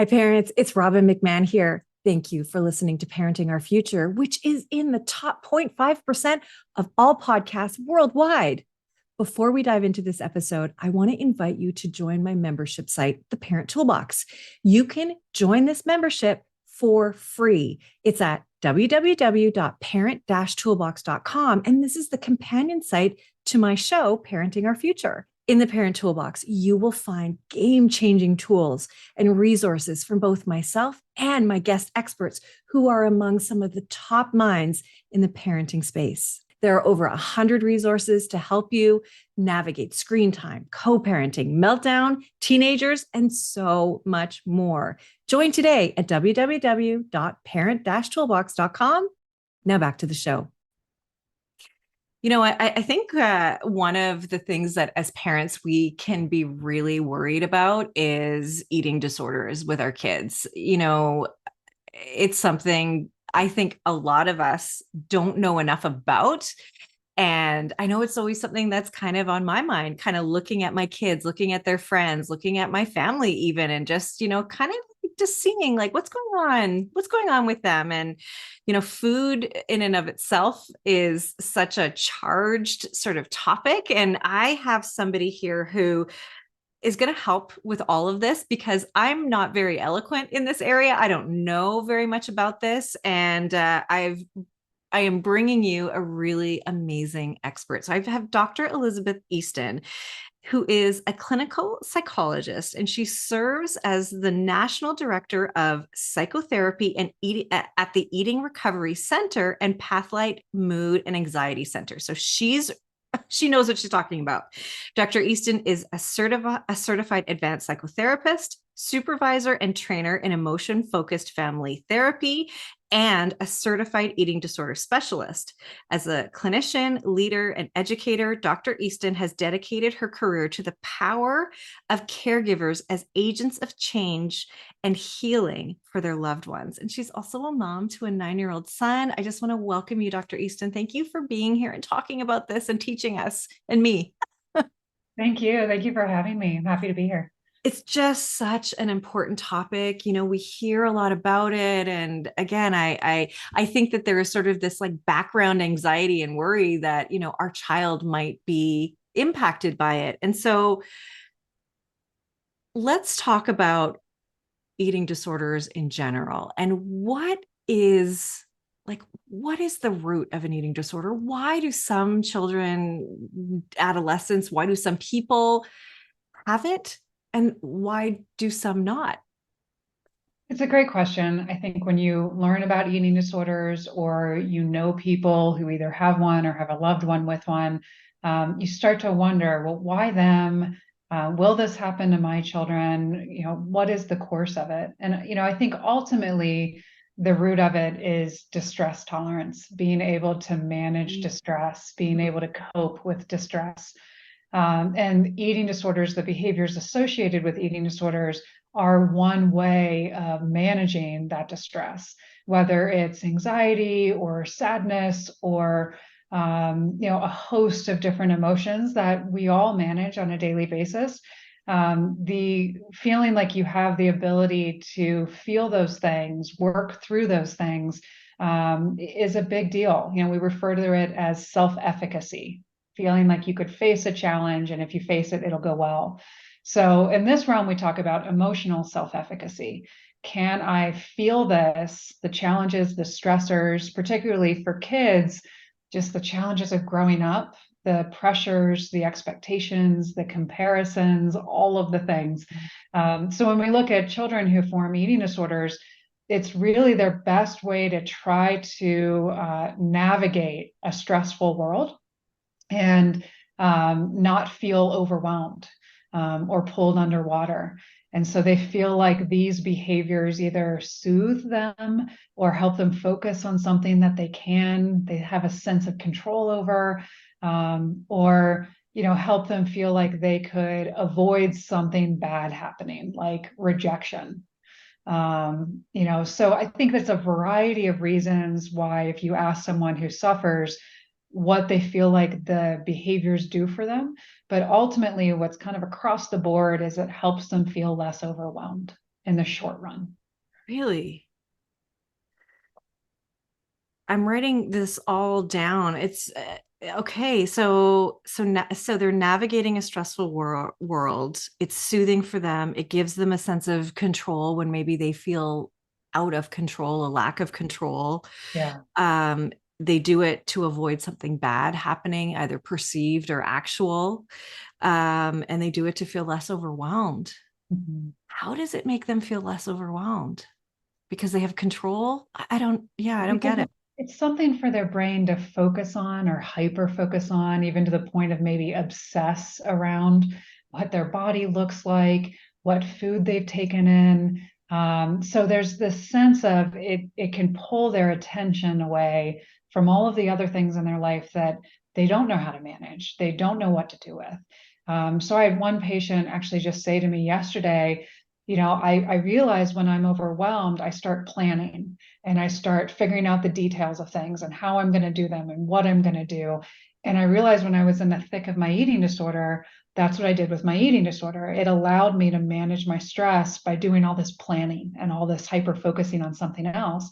Hi, parents. It's Robbin McManne here. Thank you for listening to Parenting Our Future, which is in the top 0.5% of all podcasts worldwide. Before we dive into this episode, I want to invite you to join my membership site, the Parent Toolbox. You can join this membership for free. It's at www.parent-toolbox.com. And this is the companion site to my show, Parenting Our Future. In the Parent Toolbox, you will find game-changing tools and resources from both myself and my guest experts who are among some of the top minds in the parenting space. There are over 100 resources to help you navigate screen time, co-parenting, meltdown, teenagers, and so much more. Join today at www.parent-toolbox.com. Now back to the show. You know, I think one of the things that as parents we can be really worried about is eating disorders with our kids. You know, it's something I think a lot of us don't know enough about. And I know it's always something that's kind of on my mind, kind of looking at my kids, looking at their friends, looking at my family even, and just, kind of just seeing like what's going on with them. And, food in and of itself is such a charged sort of topic. And I have somebody here who is going to help with all of this because I'm not very eloquent in this area. I don't know very much about this. And I am bringing you a really amazing expert. So I have Dr. Elizabeth Easton, who is a clinical psychologist, and she serves as the National Director of Psychotherapy and at the Eating Recovery Center and Pathlight Mood and Anxiety Center. So she knows what she's talking about. Dr. Easton is a certified advanced psychotherapist, supervisor, and trainer in emotion-focused family therapy, and a certified eating disorder specialist. As a clinician, leader, and educator, Dr. Easton has dedicated her career to the power of caregivers as agents of change and healing for their loved ones. And she's also a mom to a 9-year-old son. I just want to welcome you, Dr. Easton. Thank you for being here and talking about this and teaching us and me. Thank you. Thank you for having me. I'm happy to be here. It's just such an important topic. We hear a lot about it. And again, I think that there is sort of this like background anxiety and worry that, our child might be impacted by it. And so let's talk about eating disorders in general and what is the root of an eating disorder? Why do some children, adolescents, why do some people have it? And why do some not? It's a great question. I think when you learn about eating disorders or people who either have one or have a loved one with one, you start to wonder, well, why them? Will this happen to my children? What is the course of it? And, I think ultimately the root of it is distress tolerance, being able to manage distress, being able to cope with distress. And eating disorders, the behaviors associated with eating disorders are one way of managing that distress, whether it's anxiety or sadness or a host of different emotions that we all manage on a daily basis. The feeling like you have the ability to feel those things, work through those things, is a big deal. We refer to it as self-efficacy, feeling like you could face a challenge, and if you face it, it'll go well. So in this realm, we talk about emotional self-efficacy. Can I feel this, the challenges, the stressors, particularly for kids, just the challenges of growing up, the pressures, the expectations, the comparisons, all of the things. So when we look at children who form eating disorders, it's really their best way to try to navigate a stressful world and not feel overwhelmed or pulled underwater. And so they feel like these behaviors either soothe them or help them focus on something that they have a sense of control over, or help them feel like they could avoid something bad happening, like rejection. So I think there's a variety of reasons why, if you ask someone who suffers what they feel like the behaviors do for them, but ultimately what's kind of across the board is it helps them feel less overwhelmed. in the short run. Really? I'm writing this all down. It's okay. So they're navigating a stressful world. It's soothing for them. It gives them a sense of control when maybe they feel out of control, a lack of control. Yeah. Um, they do it to avoid something bad happening, either perceived or actual. And they do it to feel less overwhelmed. Mhm. How does it make them feel less overwhelmed? Because they have control? I don't, yeah, I don't Because get it. it's something for their brain to focus on or hyper focus on, even to the point of maybe obsess around what their body looks like, what food they've taken in. So there's this sense of it can pull their attention away from all of the other things in their life that they don't know how to manage, they don't know what to do with. So I had one patient actually just say to me yesterday, I realize when I'm overwhelmed, I start planning and I start figuring out the details of things and how I'm going to do them and what I'm going to do. And I realized when I was in the thick of my eating disorder, that's what I did with my eating disorder. It allowed me to manage my stress by doing all this planning and all this hyper focusing on something else.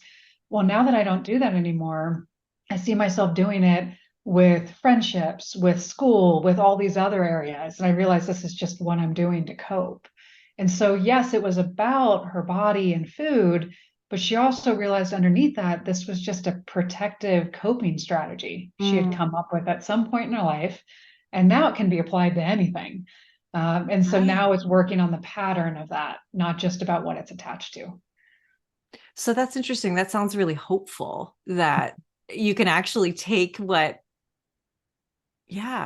Well, now that I don't do that anymore, I see myself doing it with friendships, with school, with all these other areas. And I realize this is just what I'm doing to cope. And so, yes, it was about her body and food, but she also realized underneath that this was just a protective coping strategy she had Mm, come up with at some point in her life. And now it can be applied to anything. And so right. now it's working on the pattern of that, not just about what it's attached to. So that's interesting. That sounds really hopeful that you can actually take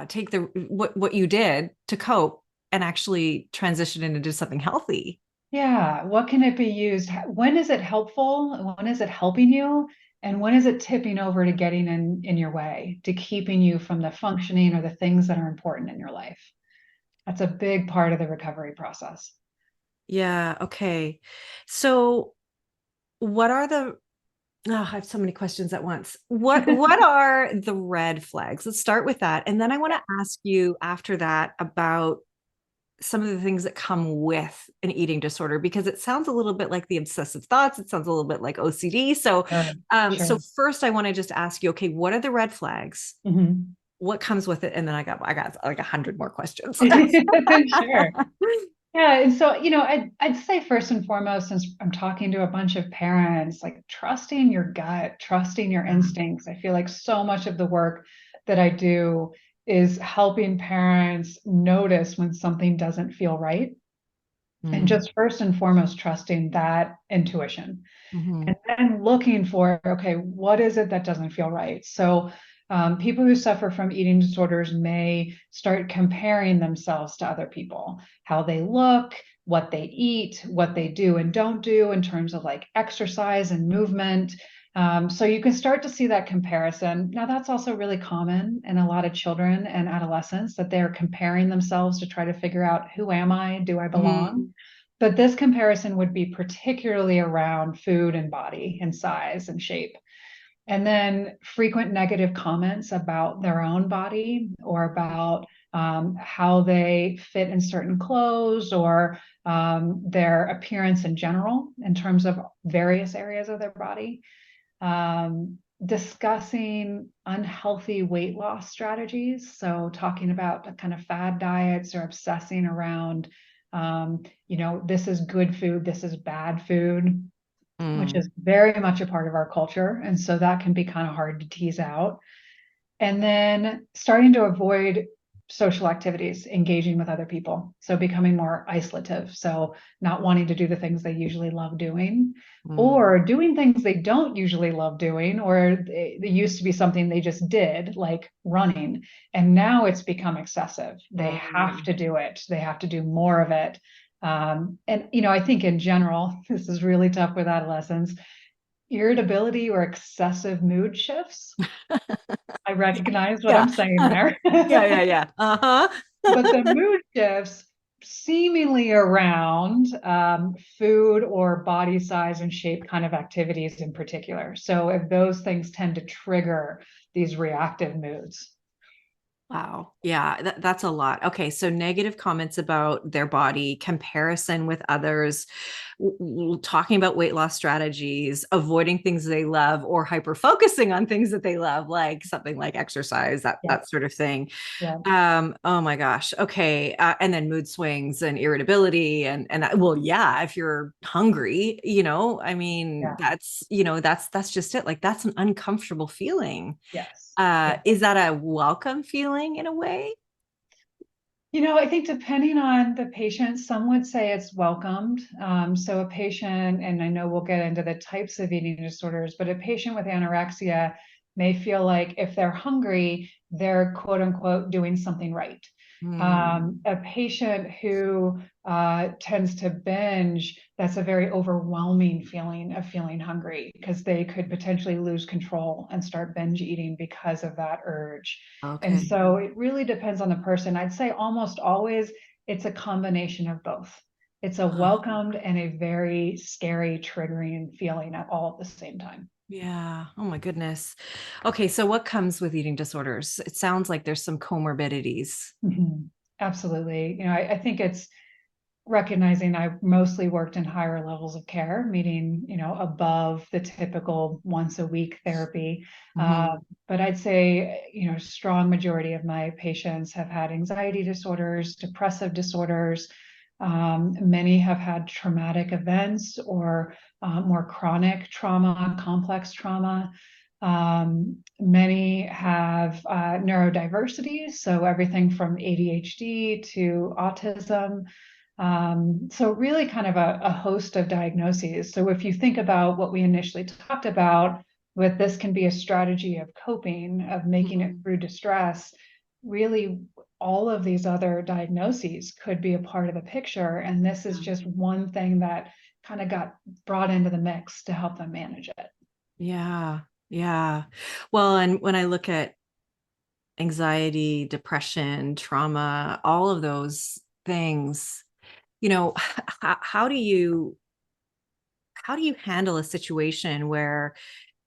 take what you did to cope and actually transition it into something healthy. Yeah. What can it be used? When is it helpful? When is it helping you? And when is it tipping over to getting in your way, to keeping you from the functioning or the things that are important in your life? That's a big part of the recovery process. Yeah, okay. So what are the oh, I have so many questions at once. What are the red flags? Let's start with that. And then I want Yeah. to ask you after that about some of the things that come with an eating disorder because it sounds a little bit like the obsessive thoughts. It sounds a little bit like OCD. So, Sure. so Sure. first, I want to just ask you, okay, what are the red flags? Mhm. What comes with it? And then I got like 100 more questions. Sure. Yeah, and so, I'd say first and foremost, since I'm talking to a bunch of parents, like trusting your gut, trusting your instincts. I feel like so much of the work that I do is helping parents notice when something doesn't feel right. And Mm, just first and foremost, trusting that intuition mhm, and then looking for, okay, what is it that doesn't feel right? So, people who suffer from eating disorders may start comparing themselves to other people, how they look, what they eat, what they do and don't do in terms of like exercise and movement. So you can start to see that comparison. Now, that's also really common in a lot of children and adolescents that they're comparing themselves to try to figure out who am I? Do I belong? mm, But this comparison would be particularly around food and body and size and shape. And then frequent negative comments about their own body or about how they fit in certain clothes or their appearance in general in terms of various areas of their body. Discussing unhealthy weight loss strategies. So, talking about kind of fad diets or obsessing around, this is good food, this is bad food, which mm, is very much a part of our culture. And so that can be kind of hard to tease out. And then starting to avoid social activities, engaging with other people. So becoming more isolative. So not wanting to do the things they usually love doing, mm, or doing things they don't usually love doing, or they used to be something they just did, like running. And now it's become excessive. They have mm. to do it, they have to do more of it. And, I think in general, this is really tough with adolescents, irritability or excessive mood shifts. I recognize what I'm Yeah. saying there. Yeah, yeah, yeah. Uh-huh. But the mood shifts seemingly around food or body size and shape kind of activities in particular. So if those things tend to trigger these reactive moods. Wow. Yeah, that's a lot. Okay, so negative comments about their body, comparison with others, talking about weight loss strategies, avoiding things they love, or hyper focusing on things that they love, like something like exercise, Yeah, that sort of thing. yeah, Oh my gosh. Okay. And then mood swings and irritability well, yeah, if you're hungry, I mean, yeah, that's just it. Like that's an uncomfortable feeling. yes. Yeah. Is that a welcome feeling in a way? I think depending on the patient, some would say it's welcomed. So a patient, and I know we'll get into the types of eating disorders, but a patient with anorexia may feel like if they're hungry, they're quote unquote doing something right. Hmm. A patient who tends to binge, that's a very overwhelming feeling of feeling hungry because they could potentially lose control and start binge eating because of that urge. And Okay. so it really depends on the person. I'd say almost always it's a combination of both. It's a Huh. welcomed and a very scary, triggering feeling at all at the same time. Yeah. Oh my goodness. Okay. So what comes with eating disorders? It sounds like there's some comorbidities. Mhm. Absolutely. I think it's recognizing I mostly worked in higher levels of care, meaning, above the typical once a week therapy. Uh, Hmm. but I'd say, strong majority of my patients have had anxiety disorders, depressive disorders. Many have had traumatic events or more chronic trauma, complex trauma. Many have neurodiversity, so everything from ADHD to autism. So really kind of a host of diagnoses. So if you think about what we initially talked about, with this can be a strategy of coping, of making it Hmm. through distress, really all of these other diagnoses could be a part of the picture. And this is just one thing that kind of got brought into the mix to help them manage it. Yeah. Yeah. Well, and when I look at anxiety, depression, trauma, all of those things, how do you handle a situation where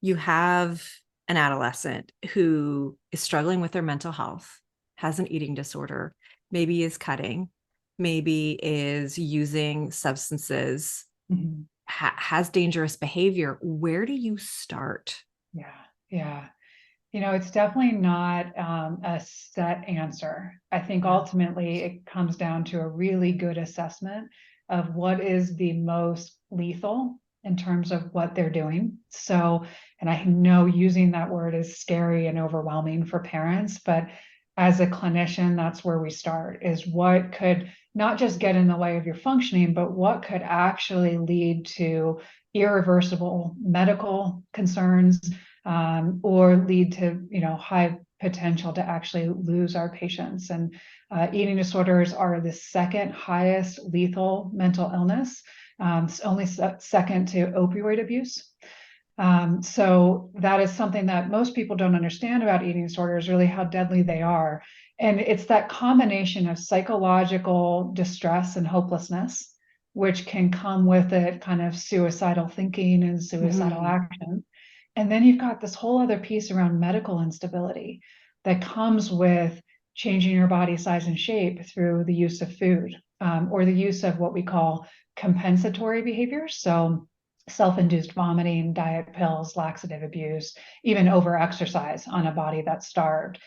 you have an adolescent who is struggling with their mental health, has an eating disorder, maybe is cutting, maybe is using substances, Mhm. has dangerous behavior? Where do you start? Yeah, yeah. It's definitely not a set answer. I think Yeah. ultimately it comes down to a really good assessment of what is the most lethal in terms of what they're doing. So, and I know using that word is scary and overwhelming for parents, but as a clinician, that's where we start is what could not just get in the way of your functioning, but what could actually lead to irreversible medical concerns, or lead to high potential to actually lose our patients. And eating disorders are the second highest lethal mental illness, only second to opioid abuse. So that is something that most people don't understand about eating disorders, really how deadly they are. And it's that combination of psychological distress and hopelessness, which can come with it kind of suicidal thinking and suicidal Mhm. action. And then you've got this whole other piece around medical instability that comes with changing your body size and shape through the use of food, or the use of what we call compensatory behaviors. So self-induced vomiting, diet pills, laxative abuse, even overexercise on a body that's starved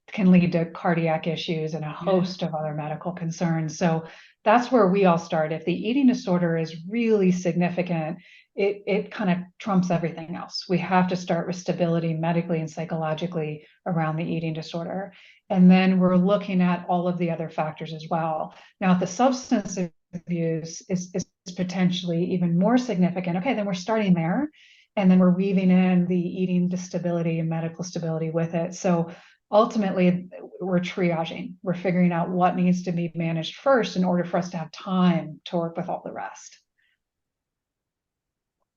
can lead to cardiac issues and a Yeah. host of other medical concerns. So that's where we all start. If the eating disorder is really significant, it kind of trumps everything else. We have to start with stability medically and psychologically around the eating disorder. And then we're looking at all of the other factors as well. Now, if the substance abuse is potentially even more significant, okay, then we're starting there. And then we're weaving in the eating stability and medical stability with it. So ultimately, we're triaging. We're figuring out what needs to be managed first in order for us to have time to work with all the rest.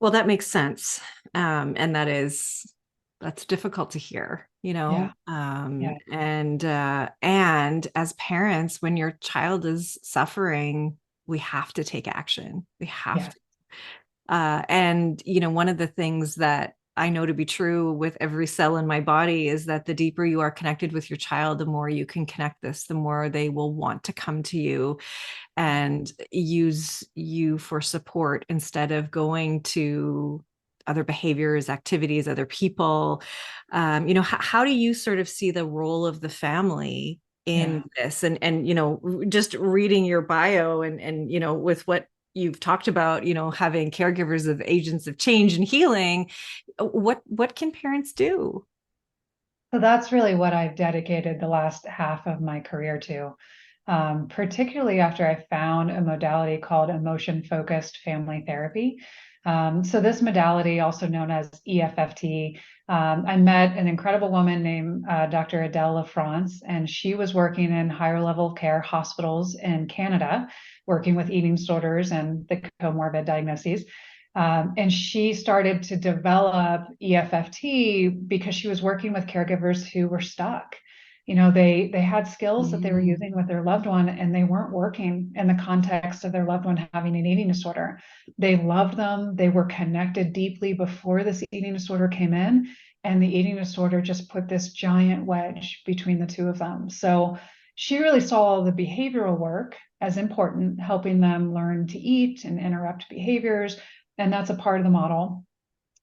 Well, that makes sense. And that's difficult to hear, Yeah, yeah, and as parents, when your child is suffering, we have to take action. We have yeah. to. And one of the things that I know to be true with every cell in my body is that the deeper you are connected with your child, the more you can connect this, the more they will want to come to you and use you for support instead of going to other behaviors, activities, other people. How do you sort of see the role of the family in Yeah. this? And just reading your bio and with what you've talked about, having caregivers of agents of change and healing, what can parents do? So that's really what I've dedicated the last half of my career to, particularly after I found a modality called emotion focused family therapy. So, this modality, also known as EFFT, I met an incredible woman named Dr. Adele LaFrance, and she was working in higher level care hospitals in Canada, working with eating disorders and the comorbid diagnoses. And she started to develop EFFT because she was working with caregivers who were stuck. They had skills that they were Mm. using with their loved one, and they weren't working in the context of their loved one having an eating disorder. They loved them. They were connected deeply before this eating disorder came in, and the eating disorder just put this giant wedge between the two of them. So she really saw the behavioral work as important, helping them learn to eat and interrupt behaviors, and that's a part of the model.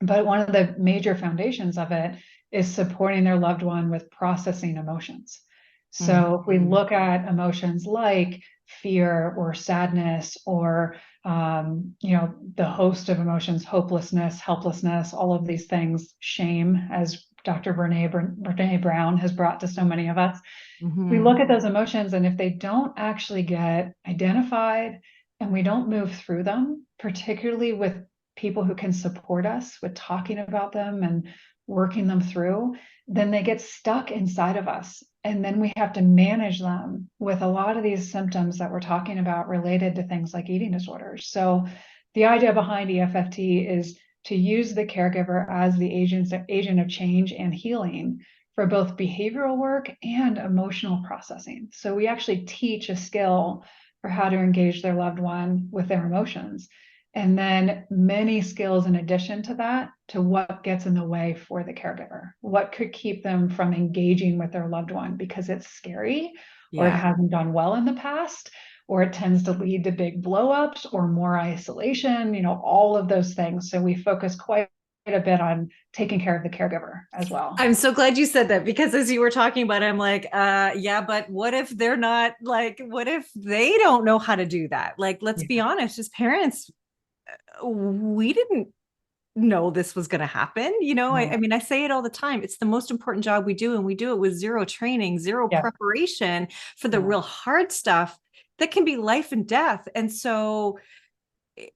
But one of the major foundations of it is supporting their loved one with processing emotions. So if we Mhm. look at emotions like fear or sadness or the host of emotions, hopelessness, helplessness, all of these things, shame, as Dr. Brene Brown has brought to so many of us, we Mhm. look at those emotions, and if they don't actually get identified and we don't move through them, particularly with people who can support us with talking about them and working them through, then they get stuck inside of us. And then we have to manage them with a lot of these symptoms that we're talking about related to things like eating disorders. So the idea behind EFFT is to use the caregiver as the agent of change and healing for both behavioral work and emotional processing. So we actually teach a skill for how to engage their loved one with their emotions. And then many skills in addition to that, to what gets in the way for the caregiver. What could keep them from engaging with their loved one because it's scary or it Yeah. hasn't done well in the past, or it tends to lead to big blowups or more isolation, all of those things. So we focus quite a bit on taking care of the caregiver as well. I'm so glad you said that because as you were talking about it, I'm like, yeah, but what if they're not like, what if they don't know how to do that? Like, let's Yeah. be honest, as parents, we didn't know this was going to happen. I No. mean, I say it all the time. It's the most important job we do, and we do it with zero training, zero Yeah. preparation for the Yeah. real hard stuff that can be life and death. And so,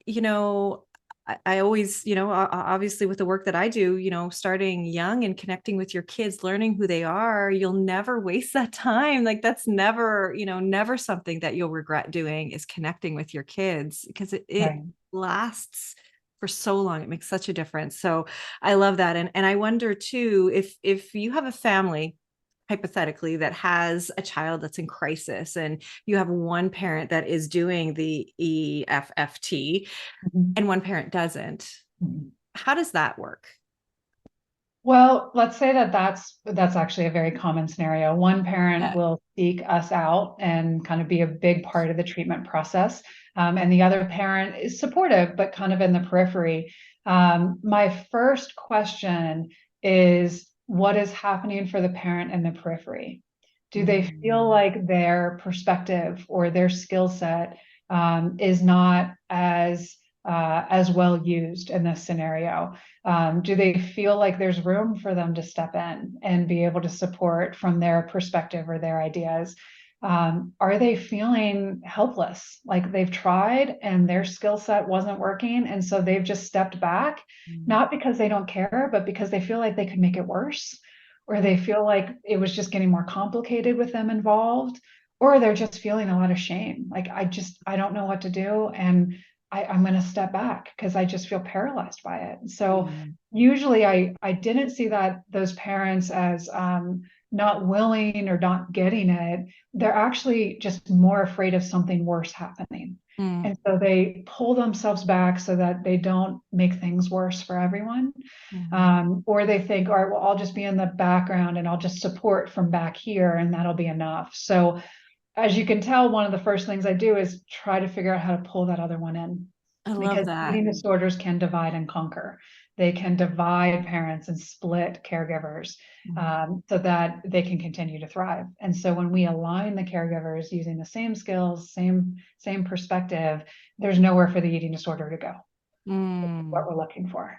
you know, I always, obviously with the work that I do, starting young and connecting with your kids, learning who they are, you'll never waste that time. Like that's never, never something that you'll regret doing is connecting with your kids because it Right. lasts for so long. It makes such a difference. So I love that. And I wonder too, if you have a family hypothetically that has a child that's in crisis and you have one parent that is doing the EFFT Mhm. and one parent doesn't. Mhm. How does that work? Well, let's say that that's actually a very common scenario. One parent Yeah. will seek us out and kind of be a big part of the treatment process, and the other parent is supportive but kind of in the periphery. My first question is, what is happening for the parent in the periphery? Do they feel Mm. like their perspective or their skill set is not as well used in this scenario? Do they feel like there's room for them to step in and be able to support from their perspective or their ideas? Are they feeling helpless, like they've tried and their skill set wasn't working, and so they've just stepped back, Mm. not because they don't care, but because they feel like they could make it worse, or they feel like it was just getting more complicated with them involved, or they're just feeling a lot of shame, like I don't know what to do, and I'm going to step back because I just feel paralyzed by it. So Mm. usually I didn't see that those parents as not willing or not getting it. They're actually just more afraid of something worse happening. Mm, And so they pull themselves back so that they don't make things worse for everyone. mhm. Or they think, all right, well, I'll just be in the background and I'll just support from back here and that'll be enough. So as you can tell, one of the first things I do is try to figure out how to pull that other one in, I love because that. eating disorders can divide and conquer. They can divide parents and split caregivers, Mhm. so that they can continue to thrive. And so when we align the caregivers using the same skills, same perspective, there's nowhere for the eating disorder to go. Which is Mm. what we're looking for.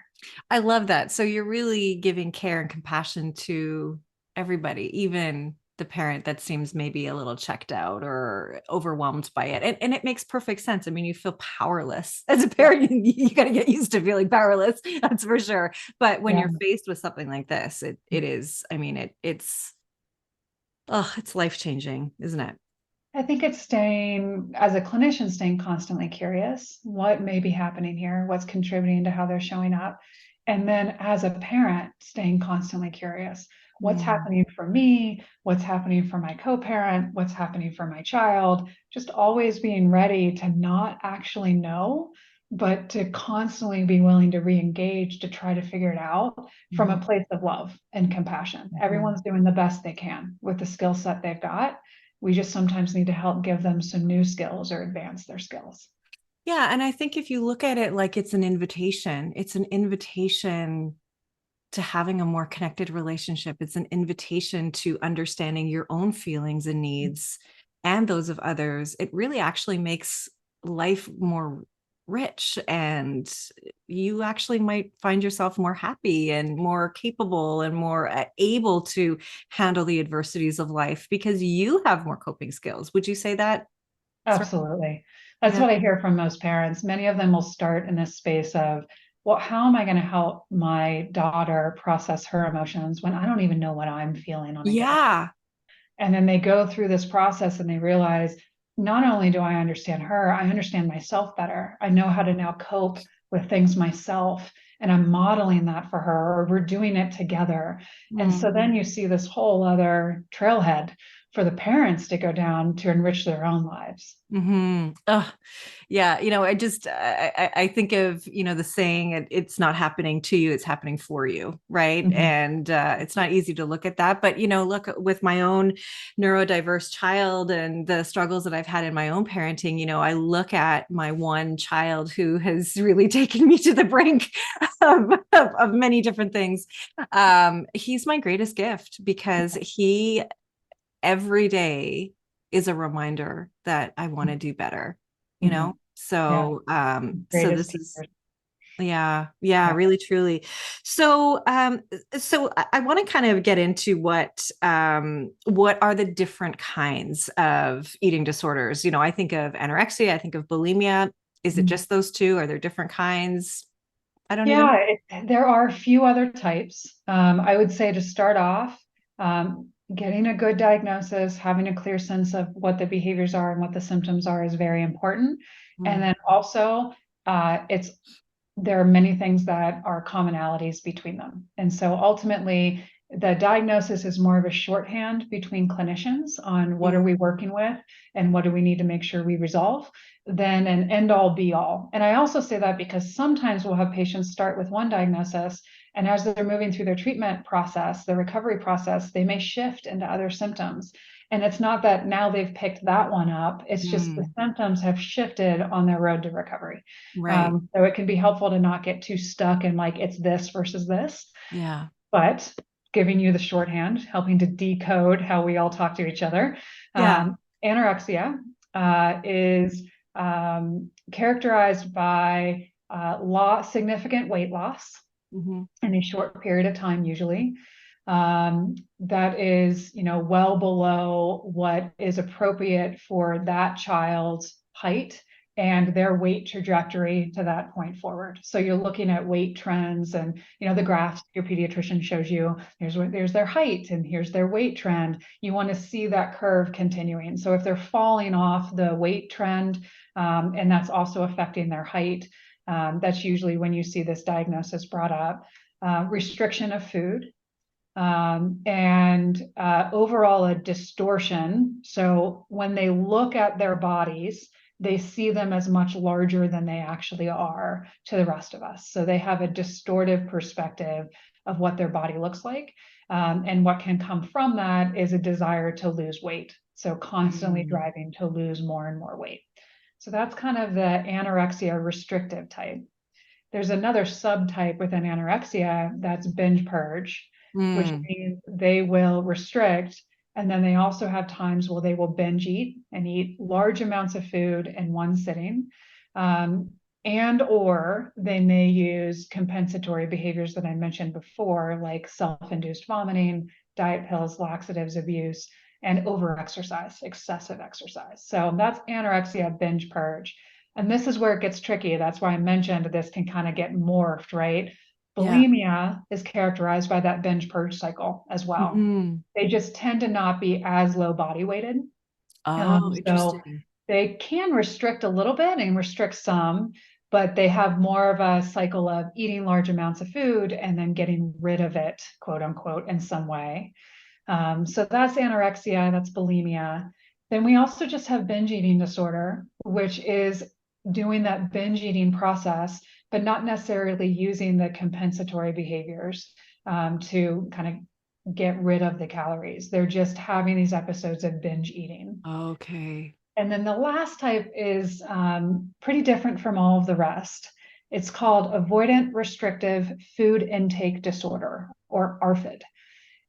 I love that. So you're really giving care and compassion to everybody, even the parent that seems maybe a little checked out or overwhelmed by it. And it makes perfect sense. I mean, you feel powerless as a Yeah. parent. You got to get used to feeling powerless. That's for sure. But when Yeah. you're faced with something like this, it is, I mean, it's life changing, isn't it? I think it's staying, as a clinician, staying constantly curious. What may be happening here? What's contributing to how they're showing up? And then as a parent, staying constantly curious. What's Mm, happening for me? What's happening for my co-parent? What's happening for my child? Just always being ready to not actually know, but to constantly be willing to re-engage to try to figure it out from a mhm, place of love and compassion. mhm. Everyone's doing the best they can with the skill set they've got. We just sometimes need to help give them some new skills or advance their skills. Yeah. And I think if you look at it like it's an invitation to having a more connected relationship. It's an invitation to understanding your own feelings and needs and those of others. It really actually makes life more rich, and you actually might find yourself more happy and more capable and more able to handle the adversities of life because you have more coping skills. Would you say that? Absolutely. That's Yeah. what I hear from most parents. Many of them will start in this space of, well, how am I going to help my daughter process her emotions when I don't even know what I'm feeling on a given? Yeah. And then they go through this process and they realize, not only do I understand her, I understand myself better. I know how to now cope with things myself. And I'm modeling that for her, or we're doing it together. And so Mm. then you see this whole other trailhead for the parents to go down to enrich their own lives. Mm-hmm. Oh, yeah. I think of, the saying, it's not happening to you, it's happening for you. Right. Mhm. And it's not easy to look at that. But, look, with my own neurodiverse child and the struggles that I've had in my own parenting, I look at my one child who has really taken me to the brink of many different things. He's my greatest gift because he every day is a reminder that I want to do better, you Mhm. know? Yeah, So greatest this is, teachers. yeah, Yeah. really, truly. So I want to kind of get into what are the different kinds of eating disorders? I think of anorexia, I think of bulimia. Is it Mhm. just those two? Are there different kinds? I don't even Yeah, there are a few other types. I would say to start off, getting a good diagnosis, having a clear sense of what the behaviors are and what the symptoms are is very important. And know. then also, it's there are many things that are commonalities between them. And so ultimately, the diagnosis is more of a shorthand between clinicians on what are Mm, we working with and what do we need to make sure we resolve than an end all be all. And I also say that because sometimes we'll have patients start with one diagnosis, and as they're moving through their treatment process, the recovery process, they may shift into other symptoms. And it's not that now they've picked that one up, it's just the mm, symptoms have shifted on their road to recovery. right. So it can be helpful to not get too stuck in like it's this versus this, Yeah. but giving you the shorthand, helping to decode how we all talk to each other. Yeah. Anorexia is characterized by significant weight loss Hmm. in a short period of time, usually. That is, well below what is appropriate for that child's height and their weight trajectory to that point forward. So you're looking at weight trends and, the graphs your pediatrician shows you, there's their height and here's their weight trend. You want to see that curve continuing. So if they're falling off the weight trend, and that's also affecting their height, that's usually when you see this diagnosis brought up. Restriction of food, and overall a distortion. So when they look at their bodies, they see them as much larger than they actually are to the rest of us. So they have a distortive perspective of what their body looks like. And what can come from that is a desire to lose weight. So constantly Mm. driving to lose more and more weight. So that's kind of the anorexia restrictive type. There's another subtype within anorexia that's binge purge, which Mm. means they will restrict. And then they also have times where they will binge eat and eat large amounts of food in one sitting. Um, and or they may use compensatory behaviors that I mentioned before, like self-induced vomiting, diet pills, laxatives abuse, and overexercise, excessive exercise. So that's anorexia binge purge. And this is where it gets tricky. That's why I mentioned this can kind of get morphed, right? Yeah. Bulimia is characterized by that binge purge cycle as well. Mm-hmm. They just tend to not be as low body weighted. Oh, So interesting. they can restrict a little bit and restrict some, but they have more of a cycle of eating large amounts of food and then getting rid of it, quote unquote, in some way. So that's anorexia, that's bulimia. Then we also just have binge eating disorder, which is doing that binge eating process, but not necessarily using the compensatory behaviors to kind of get rid of the calories. They're just having these episodes of binge eating. Okay. And then the last type is pretty different from all of the rest. It's called avoidant restrictive food intake disorder, or ARFID.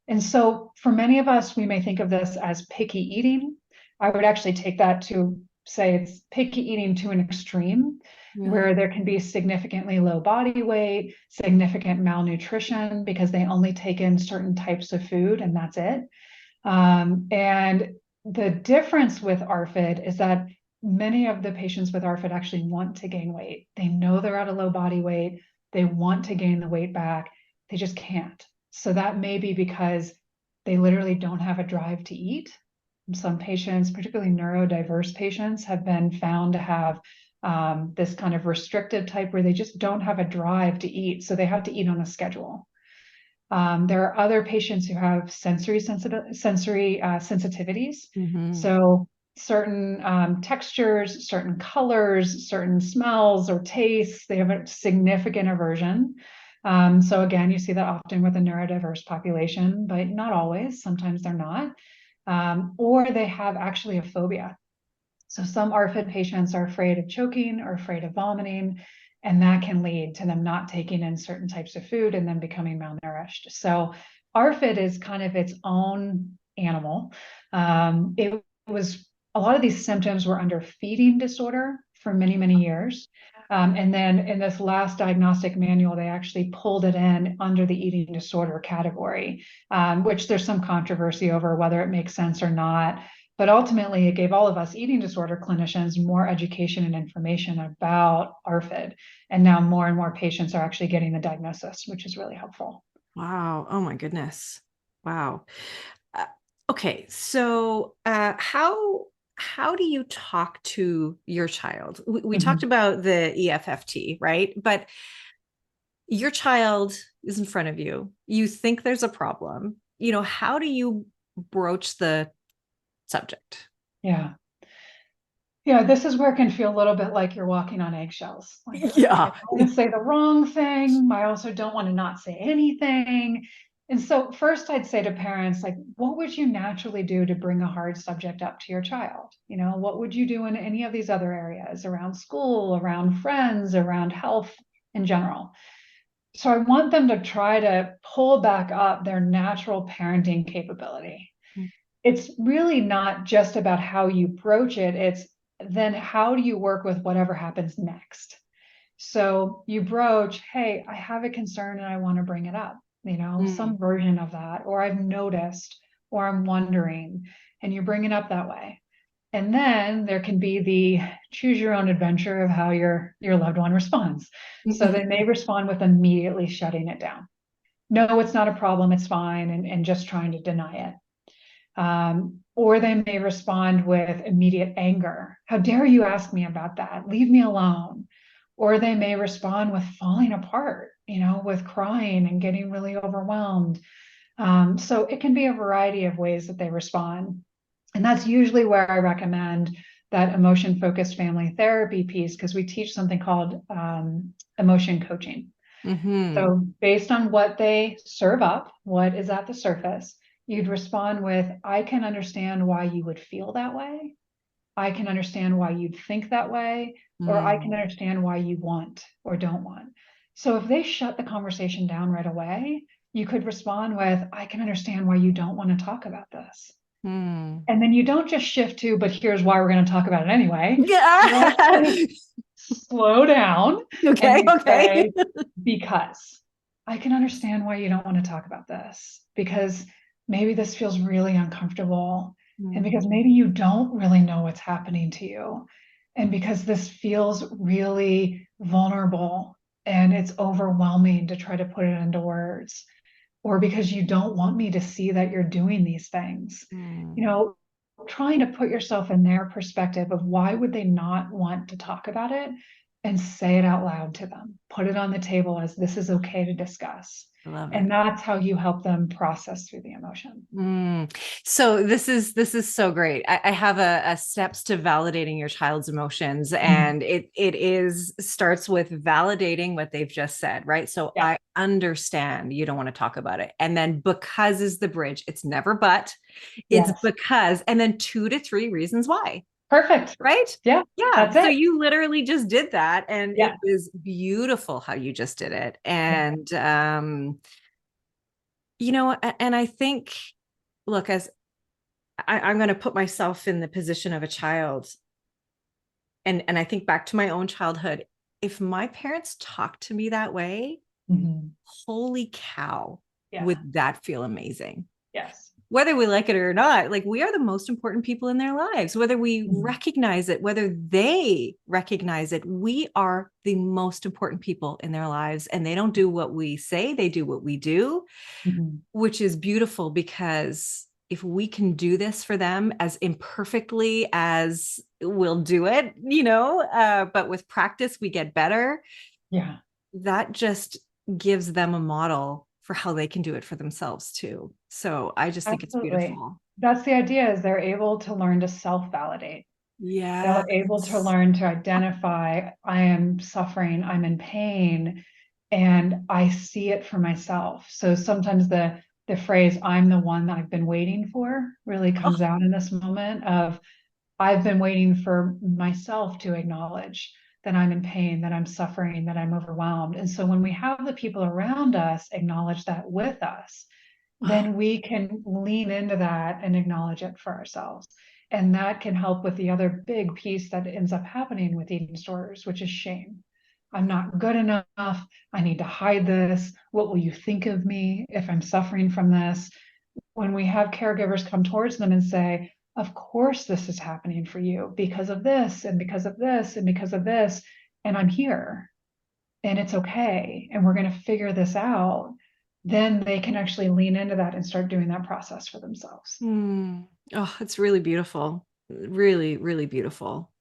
And so for many of us, we may think of this as picky eating. I would actually take that to say it's picky eating to an extreme, Yeah. where there can be significantly low body weight, significant malnutrition because they only take in certain types of food and that's it. And the difference with ARFID is that many of the patients with ARFID actually want to gain weight. They know they're at a low body weight. They want to gain the weight back. They just can't. So that may be because they literally don't have a drive to eat. Some patients, particularly neurodiverse patients, have been found to have this kind of restrictive type where they just don't have a drive to eat. So they have to eat on a schedule. There are other patients who have sensory sensitivities. Mm-hmm. So certain textures, certain colors, certain smells or tastes, they have a significant aversion. So again, you see that often with a neurodiverse population, but not always. Sometimes they're not. Or they have actually a phobia. So some ARFID patients are afraid of choking or afraid of vomiting, and that can lead to them not taking in certain types of food and then becoming malnourished. So ARFID is kind of its own animal. It was a lot of these symptoms were under feeding disorder for many, many years. And then in this last diagnostic manual, they actually pulled it in under the eating disorder category, which there's some controversy over whether it makes sense or not. But ultimately, it gave all of us eating disorder clinicians more education and information about ARFID. And now more and more patients are actually getting the diagnosis, which is really helpful. Wow. Oh my goodness. Wow. Uh, okay. So, how do you talk to your child? We talked Mhm. about the EFFT, right? But your child is in front of you. You think there's a problem. How do you broach the subject? Yeah. Yeah, this is where it can feel a little bit like you're walking on eggshells. Like, okay, I Yeah. don't want to say the wrong thing. I also don't want to not say anything. And so, first, I'd say to parents, like, what would you naturally do to bring a hard subject up to your child? What would you do in any of these other areas around school, around friends, around health in general? So, I want them to try to pull back up their natural parenting capability. It's really not just about how you broach it, it's then how do you work with whatever happens next? So you broach, hey, I have a concern and I want to bring it up, Mm. some version of that, or I've noticed, or I'm wondering, and you bring it up that way. And then there can be the choose your own adventure of how your loved one responds. So they may respond with immediately shutting it down. No, it's not a problem, it's fine, and just trying to deny it. Or they may respond with immediate anger. How dare you ask me about that? Leave me alone. Or they may respond with falling apart, with crying and getting really overwhelmed. So it can be a variety of ways that they respond. And that's usually where I recommend that emotion focused family therapy piece, because we teach something called emotion coaching. Mm-hmm. So based on what they serve up, what is at the surface, you'd respond with, I can understand why you would feel that way. I can understand why you'd think that way, or I can Mm. understand why you want or don't want. So if they shut the conversation down right away, you could respond with, I can understand why you don't want to talk about this. Mm. And then you don't just shift to, but here's why we're going to talk about it anyway. You Yeah. actually slow down and Okay, you okay. say, because I can understand why you don't want to talk about this, because maybe this feels really uncomfortable, and because Mm. maybe you don't really know what's happening to you, and because this feels really vulnerable and it's overwhelming to try to put it into words, or because you don't want me to see that you're doing these things. You Mm. know, trying to put yourself in their perspective of why would they not want to talk about it, and say it out loud to them. Put it on the table as, this is okay to discuss. I love it. And that's how you help them process through the emotion. Mm. So this is so great. I have a steps to validating your child's emotions, Mm. and it is starts with validating what they've just said, right? So Yeah. I understand you don't want to talk about it, and then because is the bridge. It's never but, it's Yes. because, and then 2 to 3 reasons why, Perfect. right? Yeah. Yeah. That's So it. you literally just did that, and it Yeah. was beautiful how you just did it, Yeah. and and I think, look, as I'm going to put myself in the position of a child, and I think back to my own childhood. If my parents talked to me that way, Mhm. holy cow, Yeah. would that feel amazing? Yes. Whether we like it or not, like, we are the most important people in their lives, whether we Mhm. recognize it, whether they recognize it, we are the most important people in their lives. And they don't do what we say, they do what we do, Mhm. which is beautiful, because if we can do this for them as imperfectly as we'll do it, but with practice, we get better. Yeah. That just gives them a model for how they can do it for themselves too. So I just think it's Absolutely. beautiful. That's the idea, is they're able to learn to self-validate. They're able to Yes. learn to identify, I am suffering, I'm in pain, and I see it for myself. So sometimes the phrase, I'm the one that I've been waiting for, really Oh, comes out in this moment of, I've been waiting for myself to acknowledge that I'm in pain, that I'm suffering, that I'm overwhelmed. And so when we have the people around us acknowledge that with us, oh. then we can lean into that and acknowledge it for ourselves. And that can help with the other big piece that ends up happening with eating disorders, which is shame. I'm not good enough. I need to hide this. What will you think of me if I'm suffering from this? When we have caregivers come towards them and say, of course, this is happening for you because of this, and because of this, and because of this, and I'm here, and it's okay, and we're going to figure this out, then they can actually lean into that and start doing that process for themselves. Hmm. Oh, it's really beautiful. Really, really beautiful.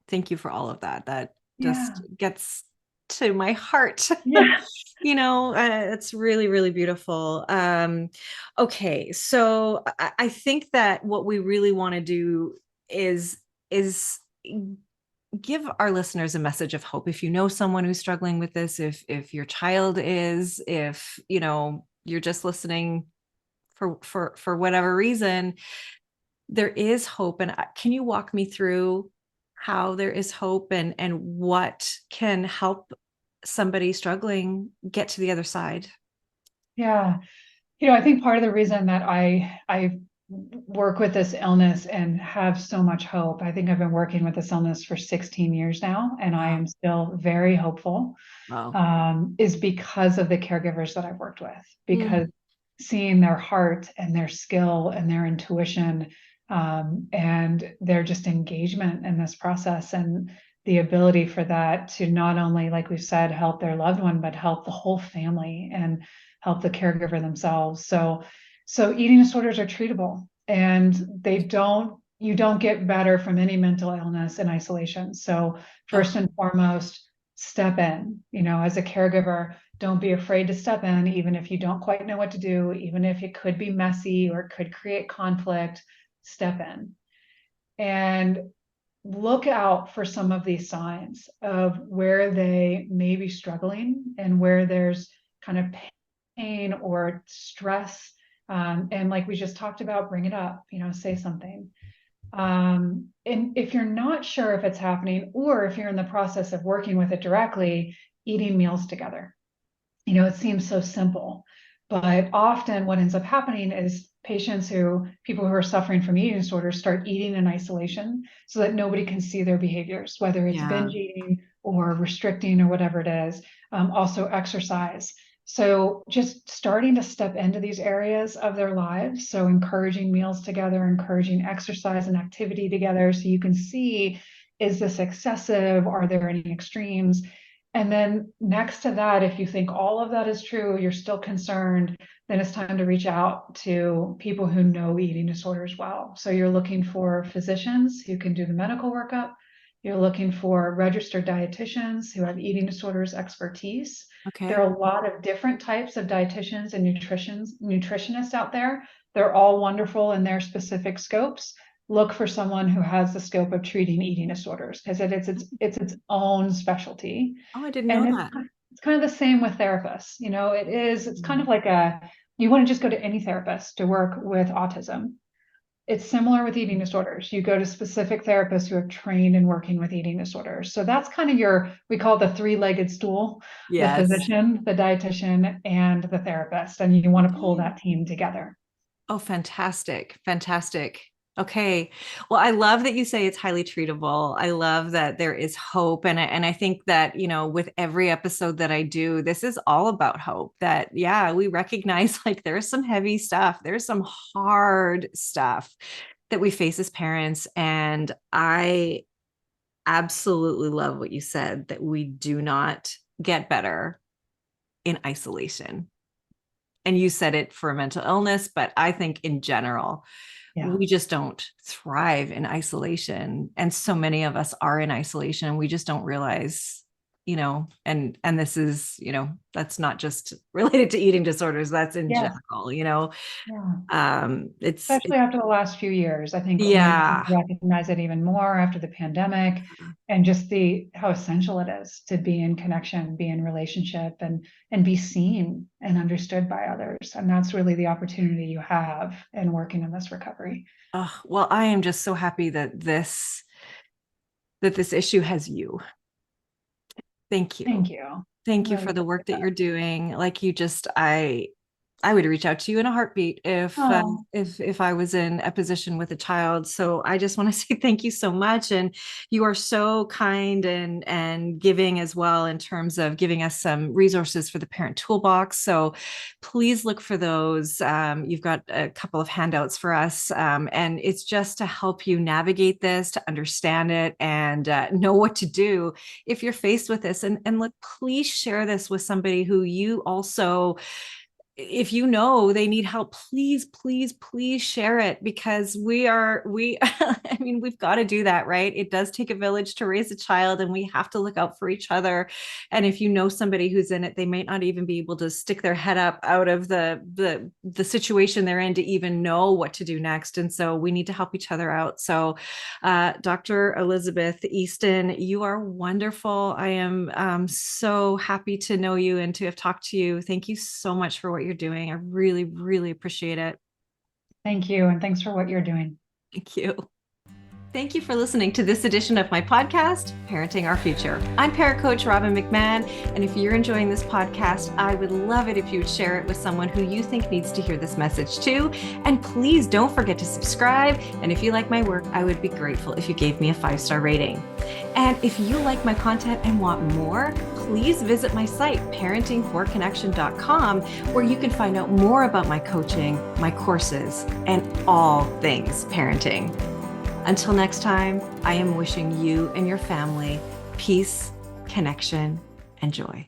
Thank you for all of that. That Yeah. just gets to my heart. Yeah. It's really, really beautiful. Okay, so I think that what we really want to do is give our listeners a message of hope. If you know someone who's struggling with this, if your child is, if you're just listening for whatever reason, there is hope. And can you walk me through how there is hope, and what can help somebody struggling get to the other side? Yeah. I think part of the reason that I work with this illness and have so much hope, I think I've been working with this illness for 16 years now, and I Wow. am still very hopeful, Wow. is because of the caregivers that I've worked with, because Mm. seeing their heart and their skill and their intuition, and their just engagement in this process, and the ability for that to not only, like we've said, help their loved one, but help the whole family and help the caregiver themselves. So eating disorders are treatable, and you don't get better from any mental illness in isolation. So Oh. first and foremost, step in, as a caregiver, don't be afraid to step in, even if you don't quite know what to do, even if it could be messy or it could create conflict, step in. And look out for some of these signs of where they may be struggling and where there's kind of pain or stress. And like we just talked about, bring it up, say something. And if you're not sure if it's happening, or if you're in the process of working with it directly, eating meals together. It seems so simple, but often what ends up happening is people who are suffering from eating disorders start eating in isolation so that nobody can see their behaviors, whether it's Yeah. binge eating or restricting or whatever it is. Also exercise. So just starting to step into these areas of their lives. So encouraging meals together, encouraging exercise and activity together. So you can see, is this excessive? Are there any extremes? And then next to that, if you think all of that is true, you're still concerned, then it's time to reach out to people who know eating disorders well. So you're looking for physicians who can do the medical workup. You're looking for registered dietitians who have eating disorders expertise. There Okay. are a lot of different types of dietitians and nutritionists out there. They're all wonderful in their specific scopes. Look for someone who has the scope of treating eating disorders, because it's its own specialty. Oh, I didn't And know it's that. it's kind of the same with therapists. It's kind Mm. of like you want to just go to any therapist to work with autism. It's similar with eating disorders. You go to specific therapists who have trained in working with eating disorders. So that's kind of we call it the three-legged stool: the Yes. physician, the dietitian, and the therapist. And you want to pull Okay. that team together. Oh, fantastic. Fantastic. Okay. Well, I love that you say it's highly treatable. I love that there is hope. And I think that, with every episode that I do, this is all about hope that, yeah, we recognize like there's some heavy stuff, there's some hard stuff that we face as parents. And I absolutely love what you said, that we do not get better in isolation. And you said it for mental illness, but I think in general, Yeah. we just don't thrive in isolation. And so many of us are in isolation. We just don't realize, and this is, that's not just related to eating disorders, that's in Yes. general, Yeah. it's Especially after the last few years. I think maybe yeah. people recognize it even more after the pandemic, and just how essential it is to be in connection, be in relationship, and be seen and understood by others. And that's really the opportunity you have in working in this recovery. Oh, well, I am just so happy that this issue has you. Thank you. Thank you. I Thank you really for the work appreciate that that. you're doing. Like you just, I would reach out to you in a heartbeat Oh, if I was in a position with a child. So I just want to say thank you so much, and you are so kind and giving as well in terms of giving us some resources for the parent toolbox. So please look for those. You've got a couple of handouts for us, and it's just to help you navigate this, to understand it, and know what to do if you're faced with this. And look, please share this with somebody who you also, if you know they need help, please, please, please share it, because I mean, we've got to do that, right? It does take a village to raise a child, and we have to look out for each other. And if you know somebody who's in it, they might not even be able to stick their head up out of the situation they're in to even know what to do next. And so we need to help each other out. So Dr. Elizabeth Easton, you are wonderful. I am so happy to know you and to have talked to you. Thank you so much for what you're doing. I really, really appreciate it. thank you. And thanks for what you're doing. Thank you. Thank you for listening to this edition of my podcast, Parenting Our Future. I'm parent coach Robbin McManne, and if you're enjoying this podcast, I would love it if you would share it with someone who you think needs to hear this message too. And please don't forget to subscribe. And if you like my work, I would be grateful if you gave me a 5-star rating. And if you like my content and want more, please visit my site, parentingforconnection.com, where you can find out more about my coaching, my courses, and all things parenting. Until next time, I am wishing you and your family peace, connection, and joy.